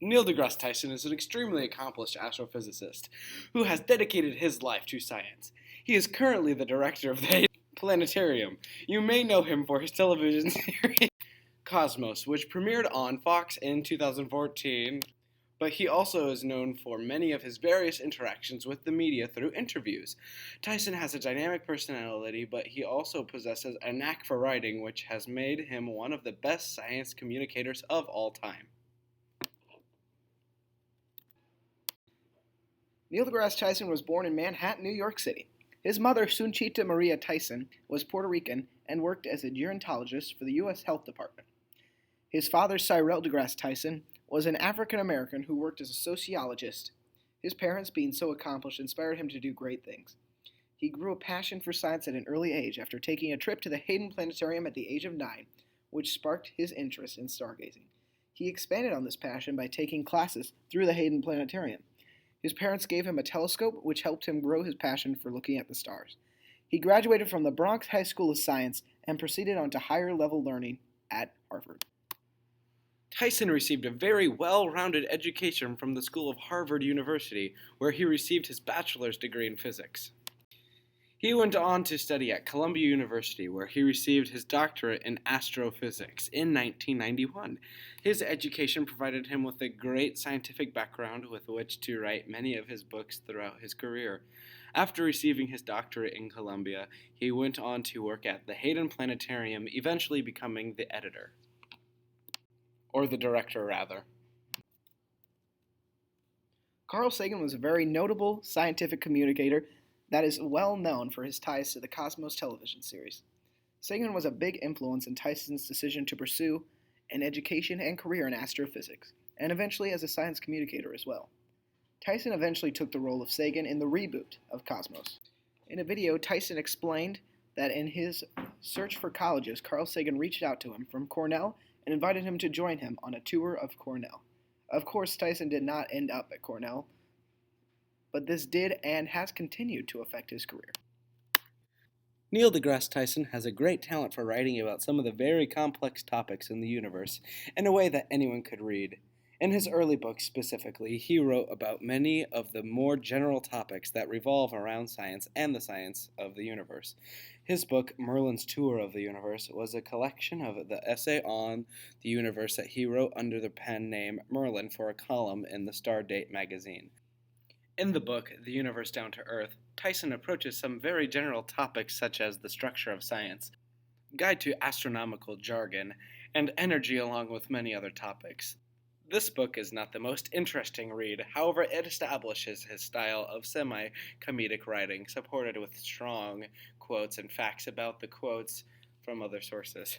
Neil deGrasse Tyson is an extremely accomplished astrophysicist who has dedicated his life to science. He is currently the director of the Planetarium. You may know him for his television series Cosmos, which premiered on Fox in 2014. But he also is known for many of his various interactions with the media through interviews. Tyson has a dynamic personality, but he also possesses a knack for writing, which has made him one of the best science communicators of all time. Neil deGrasse Tyson was born in Manhattan, New York City. His mother, Sunchita Maria Tyson, was Puerto Rican and worked as a gerontologist for the U.S. Health Department. His father, Cyril deGrasse Tyson, was an African-American who worked as a sociologist. His parents, being so accomplished, inspired him to do great things. He grew a passion for science at an early age after taking a trip to the Hayden Planetarium at the age of 9, which sparked his interest in stargazing. He expanded on this passion by taking classes through the Hayden Planetarium. His parents gave him a telescope, which helped him grow his passion for looking at the stars. He graduated from the Bronx High School of Science and proceeded on to higher-level learning at Harvard. Tyson received a very well-rounded education from the school of Harvard University, where he received his bachelor's degree in physics. He went on to study at Columbia University, where he received his doctorate in astrophysics in 1991. His education provided him with a great scientific background with which to write many of his books throughout his career. After receiving his doctorate in Columbia, he went on to work at the Hayden Planetarium, eventually becoming the editor. Or the director, rather. Carl Sagan was a very notable scientific communicator that is well known for his ties to the Cosmos television series. Sagan was a big influence in Tyson's decision to pursue an education and career in astrophysics, and eventually as a science communicator as well. Tyson eventually took the role of Sagan in the reboot of Cosmos. In a video, Tyson explained that in his search for colleges, Carl Sagan reached out to him from Cornell and invited him to join him on a tour of Cornell. Of course, Tyson did not end up at Cornell, but this did and has continued to affect his career. Neil deGrasse Tyson has a great talent for writing about some of the very complex topics in the universe in a way that anyone could read. In his early books specifically, he wrote about many of the more general topics that revolve around science and the science of the universe. His book, Merlin's Tour of the Universe, was a collection of the essay on the universe that he wrote under the pen name Merlin for a column in the Stardate magazine. In the book, The Universe Down to Earth, Tyson approaches some very general topics such as the structure of science, guide to astronomical jargon, and energy, along with many other topics. This book is not the most interesting read, however it establishes his style of semi-comedic writing, supported with strong quotes and facts about the quotes from other sources.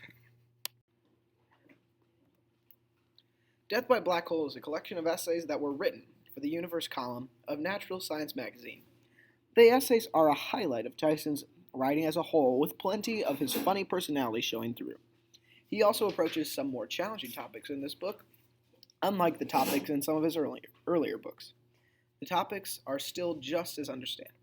Death by Black Hole is a collection of essays that were written for the Universe column of Natural Science magazine. The essays are a highlight of Tyson's writing as a whole, with plenty of his funny personality showing through. He also approaches some more challenging topics in this book, unlike the topics in some of his earlier books. The topics are still just as understandable.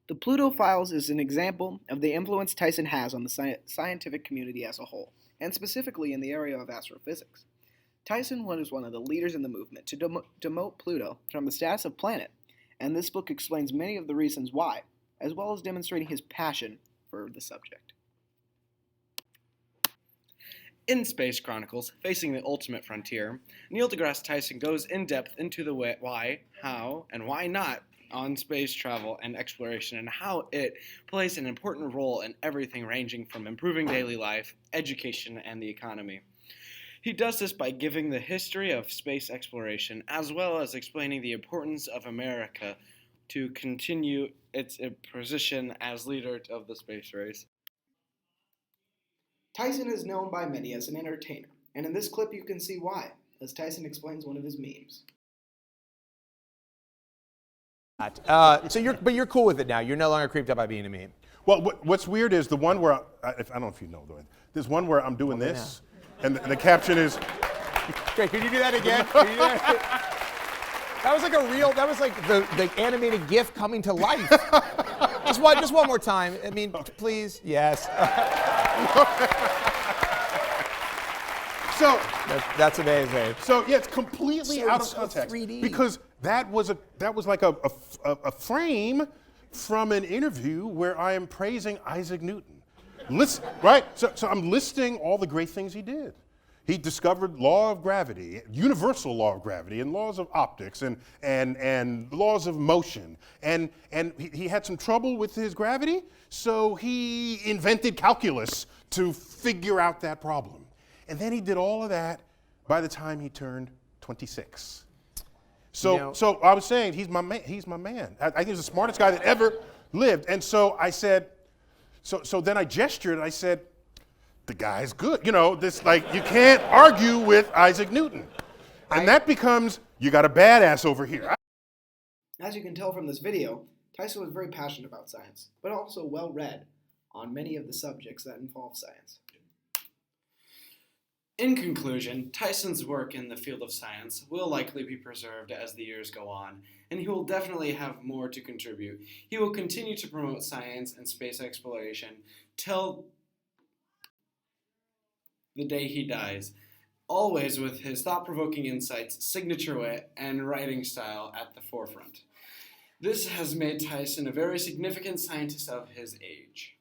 The Pluto Files is an example of the influence Tyson has on the scientific community as a whole, and specifically in the area of astrophysics. Tyson was one of the leaders in the movement to demote Pluto from the status of planet, and this book explains many of the reasons why, as well as demonstrating his passion for the subject. In Space Chronicles, Facing the Ultimate Frontier, Neil deGrasse Tyson goes in depth into the why, how, and why not on space travel and exploration, and how it plays an important role in everything ranging from improving daily life, education, and the economy. He does this by giving the history of space exploration, as well as explaining the importance of America to continue its position as leader of the space race. Tyson is known by many as an entertainer, and in this clip you can see why, as Tyson explains one of his memes. But you're cool with it now. You're no longer creeped out by being a meme. Well, what's weird is the one where, I don't know if you know, there's one where I'm doing this, and the caption is... Great, can you do that again? That was like that was like the animated GIF coming to life. just one more time. I mean, please, yes. So That's amazing. So yeah, it's completely So out it's of so context 3D. because that was like a frame from an interview where I am praising Isaac Newton. Listen, right? So I'm listing all the great things he did. He discovered law of gravity, universal law of gravity, and laws of optics, and laws of motion. And he had some trouble with his gravity, so he invented calculus to figure out that problem. And then he did all of that by the time he turned 26. So I was saying, he's my man. He's my man. I think he's the smartest guy that ever lived. And so I said, so then I gestured and I said, the guy's good. You know, this, like, you can't argue with Isaac Newton. And that becomes, you got a badass over here. As you can tell from this video, Tyson was very passionate about science, but also well read on many of the subjects that involve science. In conclusion, Tyson's work in the field of science will likely be preserved as the years go on, and he will definitely have more to contribute. He will continue to promote science and space exploration till the day he dies, always with his thought-provoking insights, signature wit, and writing style at the forefront. This has made Tyson a very significant scientist of his age.